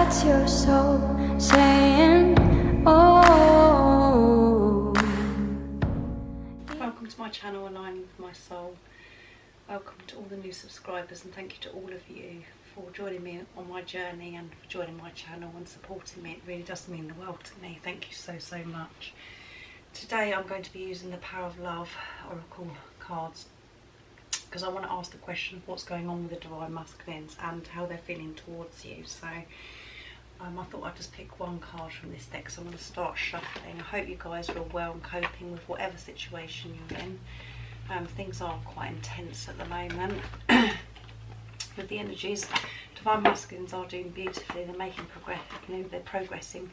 What's your soul saying? Oh. Welcome to my channel, Aligning with My Soul. Welcome to all the new subscribers, and thank you to all of you for joining me on my journey and for joining my channel and supporting me. It really does mean the world to me. Thank you so much. Today I'm going to be using the Power of Love Oracle cards because I want to ask the question of what's going on with the Divine Masculines and how they're feeling towards you. So I thought I'd just pick one card from this deck, so I'm going to start shuffling. I hope you guys are all well and coping with whatever situation you're in. Things are quite intense at the moment with the energies. Divine Masculines are doing beautifully. They're making progress. They're progressing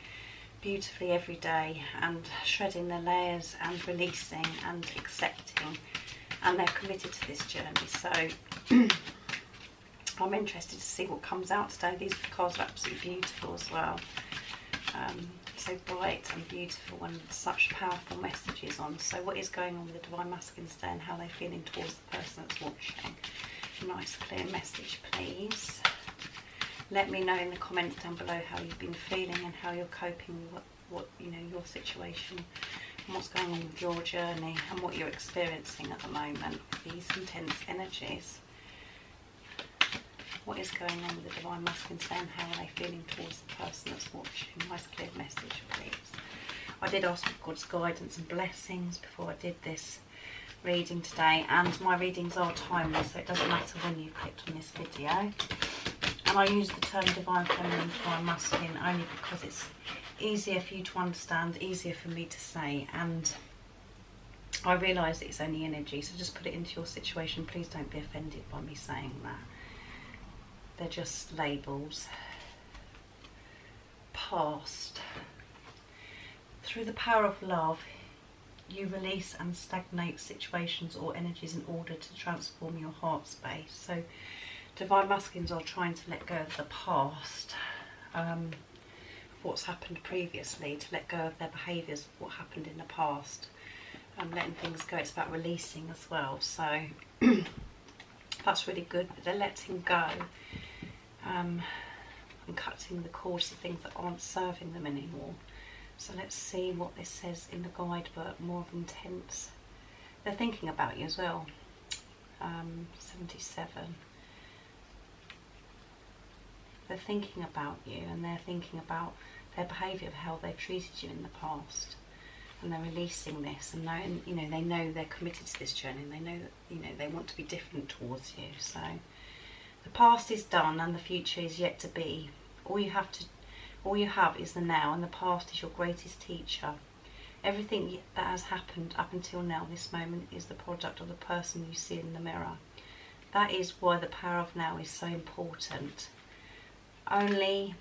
beautifully every day and shredding their layers and releasing and accepting, and they're committed to this journey. So I'm interested to see what comes out today. These cards are absolutely beautiful as well. So bright and beautiful and such powerful messages on. So what is going on with the Divine Masculines today and how they're feeling towards the person that's watching? A nice clear message, please. Let me know in the comments down below how you've been feeling and how you're coping with what your situation and what's going on with your journey and what you're experiencing at the moment with these intense energies. What is going on with the Divine Masculine today and how are they feeling towards the person that's watching? Nice clear message, please. I did ask for God's guidance and blessings before I did this reading today, and my readings are timeless, so it doesn't matter when you clicked on this video. And I use the term Divine Feminine, Divine Masculine only because it's easier for you to understand, easier for me to say, and I realise it's only energy, so just put it into your situation. Please don't be offended by me saying that. They're just labels. Past. Through the power of love, you release and stagnate situations or energies in order to transform your heart space. So Divine Masculines are trying to let go of the past, what's happened previously, to let go of their behaviours, what happened in the past, letting things go. It's about releasing as well. So that's really good. They're letting go and cutting the cords of things that aren't serving them anymore. So let's see what this says in the guidebook. More of intense. They're thinking about you as well. 77. They're thinking about you, and they're thinking about their behaviour, of how they've treated you in the past, and they're releasing this, and knowing, they know they're committed to this journey, and they know that they want to be different towards you. So the past is done and the future is yet to be. All you have is the now, and the past is your greatest teacher. Everything that has happened up until now, this moment, is the product of the person you see in the mirror. That is why the power of now is so important. Only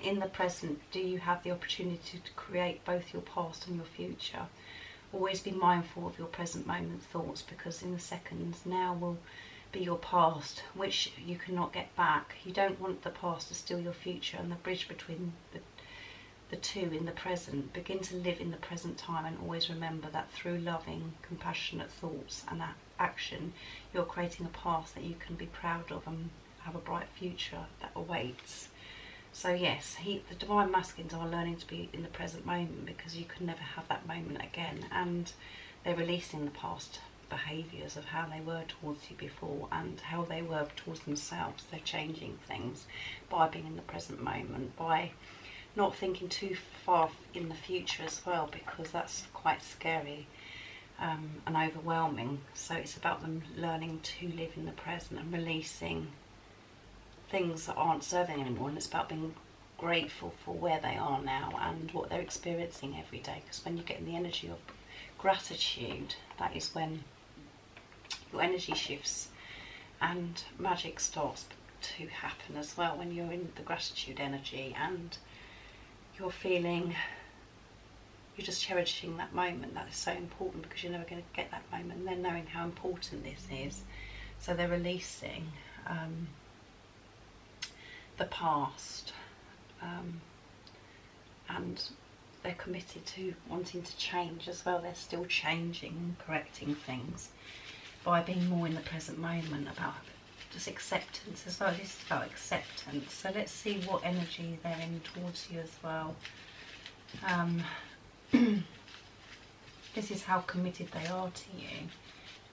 in the present do you have the opportunity to create both your past and your future. Always be mindful of your present moment thoughts, because in the seconds now will be your past, which you cannot get back. You don't want the past to steal your future, and the bridge between the two in the present. Begin to live in the present time, and always remember that through loving, compassionate thoughts and action, you're creating a past that you can be proud of and have a bright future that awaits. So yes, the Divine Masculines are learning to be in the present moment, because you can never have that moment again, and they're releasing the past behaviours of how they were towards you before and how they were towards themselves. They're changing things by being in the present moment, by not thinking too far in the future as well, because that's quite scary and overwhelming. So it's about them learning to live in the present and releasing things that aren't serving anymore, and it's about being grateful for where they are now and what they're experiencing every day. Because when you get in the energy of gratitude, that is when your energy shifts and magic starts to happen as well. When you're in the gratitude energy and you're just cherishing that moment, that is so important, because you're never going to get that moment. And they're knowing how important this is, so they're releasing the past, and they're committed to wanting to change as well. They're still changing and correcting things by being more in the present moment, about just acceptance as well. This is about acceptance. So let's see what energy they're in towards you as well. This is how committed they are to you,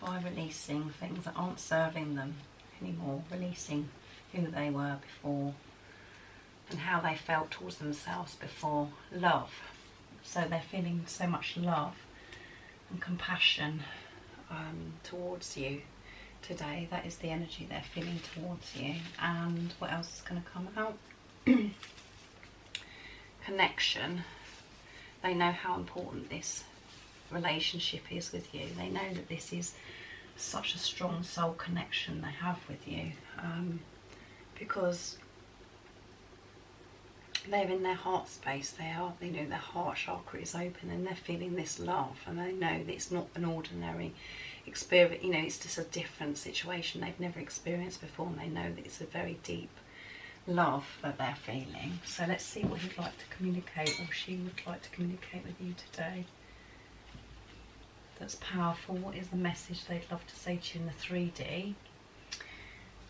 by releasing things that aren't serving them anymore, releasing who they were before and how they felt towards themselves before. Love. So they're feeling so much love and compassion towards you today. That is the energy they're feeling towards you. And what else is going to come out? Connection. They know how important this relationship is with you. They know that this is such a strong soul connection they have with you, because they're in their heart space. They know their heart chakra is open and they're feeling this love, and they know that it's not an ordinary experience. You know, it's just a different situation they've never experienced before, and they know that it's a very deep love that they're feeling. So let's see what he'd like to communicate, or she would like to communicate with you today. That's powerful. What is the message they'd love to say to you in the 3D?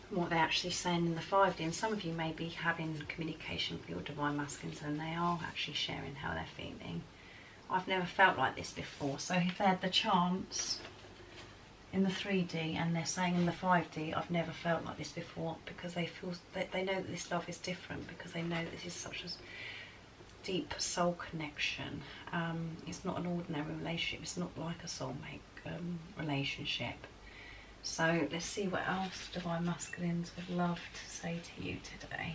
And what they're actually saying in the 5D. And some of you may be having communication with your divine masculines, and they are actually sharing how they're feeling. I've never felt like this before. So if they had the chance in the 3D and they're saying in the 5D, I've never felt like this before, because they feel that they know that this love is different, because they know that this is such a deep soul connection. It's not an ordinary relationship. It's not like a soulmate relationship. So let's see what else divine masculines would love to say to you today.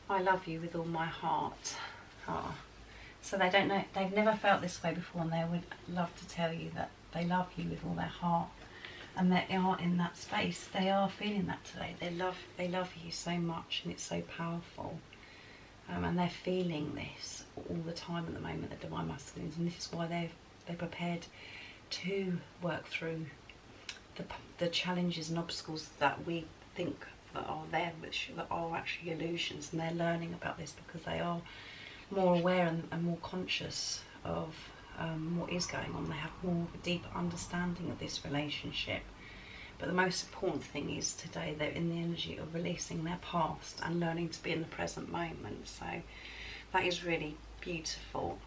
I love you with all my heart. Oh. So they don't know, they've never felt this way before, and they would love to tell you that they love you with all their heart. And they are in that space. They are feeling that today. They love you so much, and it's so powerful. And they're feeling this all the time at the moment, the divine masculines, and this is why they're prepared to work through the challenges and obstacles that we think that are there, which that are actually illusions. And they're learning about this because they are more aware and more conscious of what is going on. They have more of a deeper understanding of this relationship. But the most important thing is today they're in the energy of releasing their past and learning to be in the present moment. So that is really beautiful.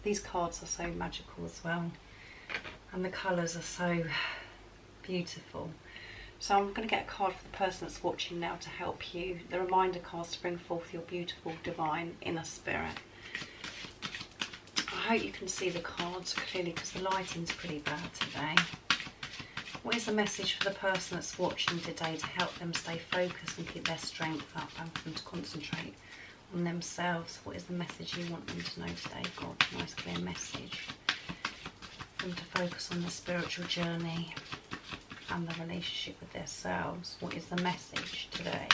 These cards are so magical as well, and the colours are so beautiful. So I'm going to get a card for the person that's watching now to help you. The reminder cards to bring forth your beautiful divine inner spirit. I hope you can see the cards clearly because the lighting's pretty bad today. What is the message for the person that's watching today to help them stay focused and keep their strength up, and for them to concentrate on themselves? What is the message you want them to know today? God, nice clear message. For them to focus on the spiritual journey and the relationship with themselves. What is the message today?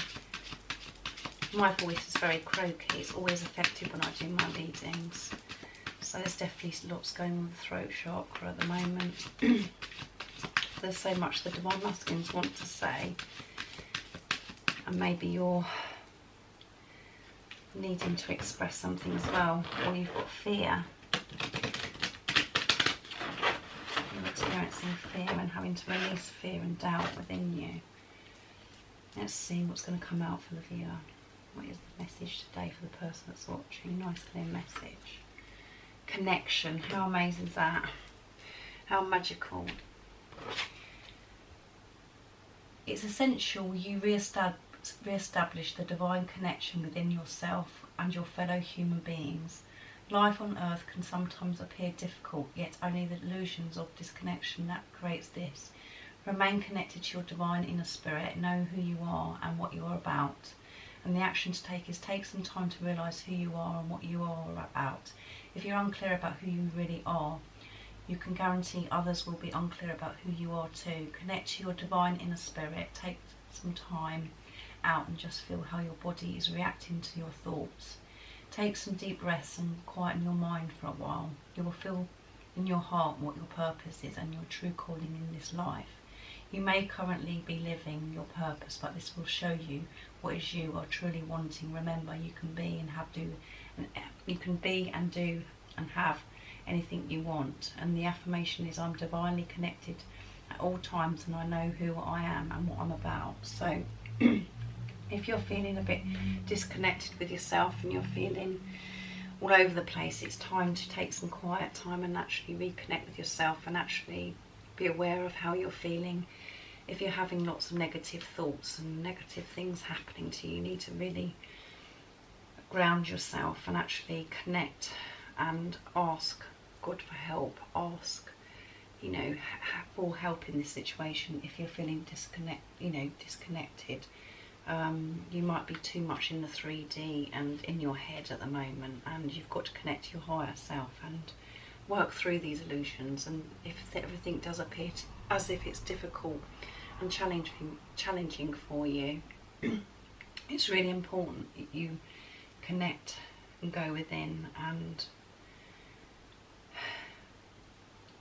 My voice is very croaky. It's always effective when I do my readings. So there's definitely lots going on with the throat chakra at the moment. There's so much the divine masculines want to say, and maybe you're needing to express something as well, or you've got fear. You're experiencing fear and having to release fear and doubt within you. Let's see what's going to come out for the viewer. What is the message today for the person that's watching? Nice clear message. Connection. How amazing is that? How magical. It's essential you re-establish the divine connection within yourself and your fellow human beings. Life on earth can sometimes appear difficult, yet only the illusions of disconnection that creates this. Remain connected to your divine inner spirit, know who you are and what you are about. And the action to take is take some time to realise who you are and what you are about. If you're unclear about who you really are, you can guarantee others will be unclear about who you are too. Connect to your divine inner spirit. Take some time out and just feel how your body is reacting to your thoughts. Take some deep breaths and quieten your mind for a while. You will feel in your heart what your purpose is and your true calling in this life. You may currently be living your purpose, but this will show you what is you are truly wanting. Remember, you can be and and you can be and do and have anything you want. And the affirmation is, I'm divinely connected at all times, and I know who I am and what I'm about. So if you're feeling a bit disconnected with yourself and you're feeling all over the place, it's time to take some quiet time and actually reconnect with yourself and actually be aware of how you're feeling. If you're having lots of negative thoughts and negative things happening to you, you need to really ground yourself and actually connect and ask God for help. Ask, you know, for help in this situation. If you're feeling disconnected, you might be too much in the 3D and in your head at the moment, and you've got to connect to your higher self and work through these illusions. And if everything does appear as if it's difficult and challenging for you, it's really important that you connect and go within and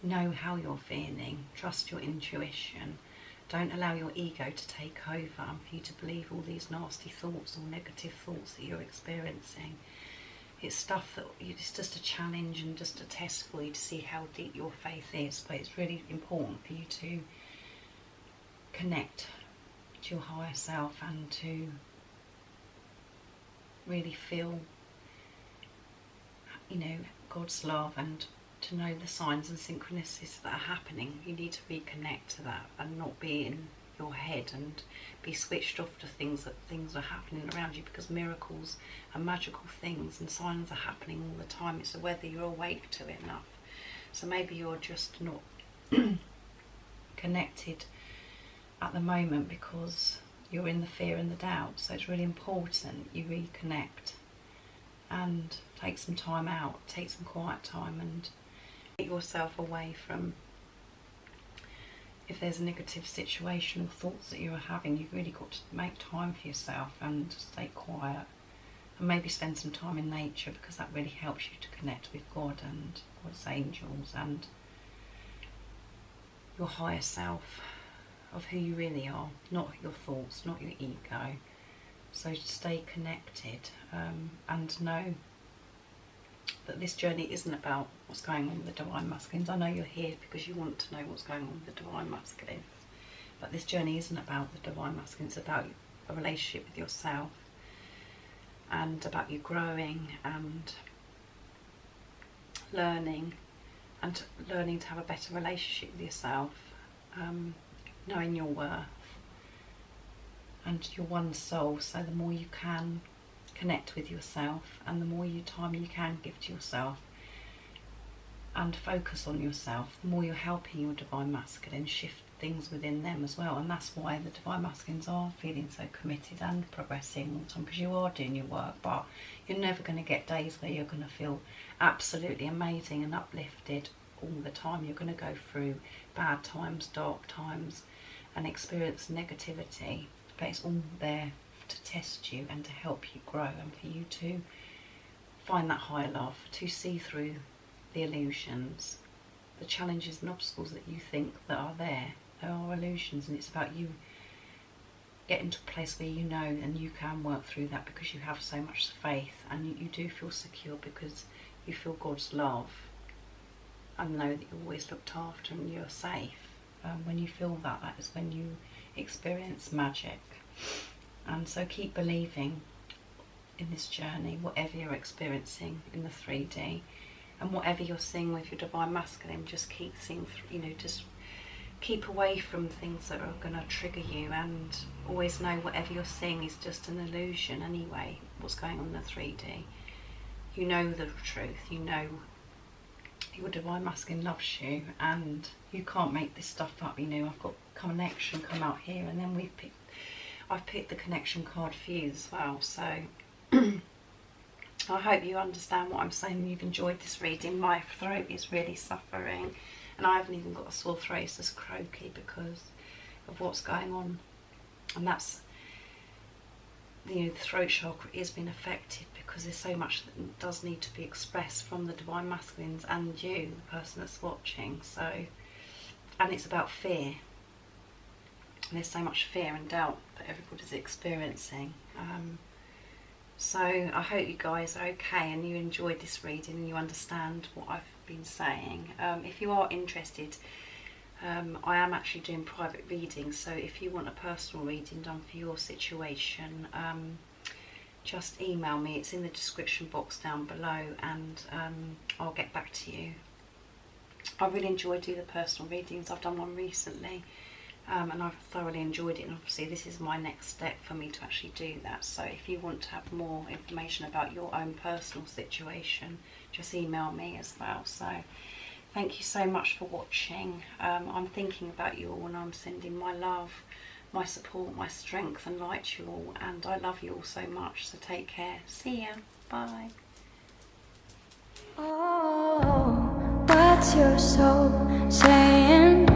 know how you're feeling. Trust your intuition. Don't allow your ego to take over and for you to believe all these nasty thoughts or negative thoughts that you're experiencing. It's stuff that it's just a challenge and just a test for you to see how deep your faith is. But it's really important for you to connect to your higher self and to really feel, you know, God's love, and to know the signs and synchronicities that are happening. You need to reconnect to that and not be in your head and be switched off to things are happening around you, because miracles and magical things and signs are happening all the time. It's whether you're awake to it enough. So maybe you're just not connected at the moment because you're in the fear and the doubt. So it's really important you reconnect and take some time out, take some quiet time, and get yourself away from, if there's a negative situation or thoughts that you are having, you've really got to make time for yourself and stay quiet, and maybe spend some time in nature, because that really helps you to connect with God and God's angels and your higher self of who you really are, not your thoughts, not your ego. So stay connected and know that this journey isn't about what's going on with the Divine Masculines. I know you're here because you want to know what's going on with the Divine Masculine, but this journey isn't about the Divine Masculine. It's about a relationship with yourself and about you growing and learning to have a better relationship with yourself, knowing your worth and your one soul. So the more you can connect with yourself and the more time you can give to yourself and focus on yourself, the more you're helping your Divine Masculine shift things within them as well. And that's why the Divine Masculines are feeling so committed and progressing all the time, because you are doing your work. But you're never going to get days where you're going to feel absolutely amazing and uplifted all the time. You're going to go through bad times, dark times, and experience negativity, but it's all there to test you and to help you grow and for you to find that higher love, to see through the illusions, the challenges and obstacles that you think that are there. They are illusions, and it's about you getting to a place where you know and you can work through that, because you have so much faith and you do feel secure because you feel God's love and know that you're always looked after and you're safe. When you feel that, that is when you experience magic. And so keep believing in this journey, whatever you're experiencing in the 3D, and whatever you're seeing with your Divine Masculine, just keep seeing, just keep away from things that are going to trigger you, and always know whatever you're seeing is just an illusion anyway, what's going on in the 3D. You know the truth, you know your Divine Masculine loves you, and you can't make this stuff up. I've got connection come out here, and then I've picked the connection card for you as well. So I hope you understand what I'm saying. You've enjoyed this reading. My throat is really suffering, and I haven't even got a sore throat. It's just croaky because of what's going on, and that's, the throat chakra is being affected because there's so much that does need to be expressed from the Divine Masculines and you, the person that's watching. So, and it's about fear. There's so much fear and doubt that everybody's experiencing. So I hope you guys are okay and you enjoyed this reading and you understand what I've been saying. If you are interested, I am actually doing private readings, so if you want a personal reading done for your situation, just email me. It's in the description box down below, and I'll get back to you. I really enjoy doing the personal readings. I've done one recently, and I've thoroughly enjoyed it, and obviously this is my next step for me to actually do that. So if you want to have more information about your own personal situation, just email me as well. So thank you so much for watching. I'm thinking about you all, and I'm sending my love, my support, my strength and light to you all, and I love you all so much. So take care. See ya. Bye. Oh, what's your soul saying?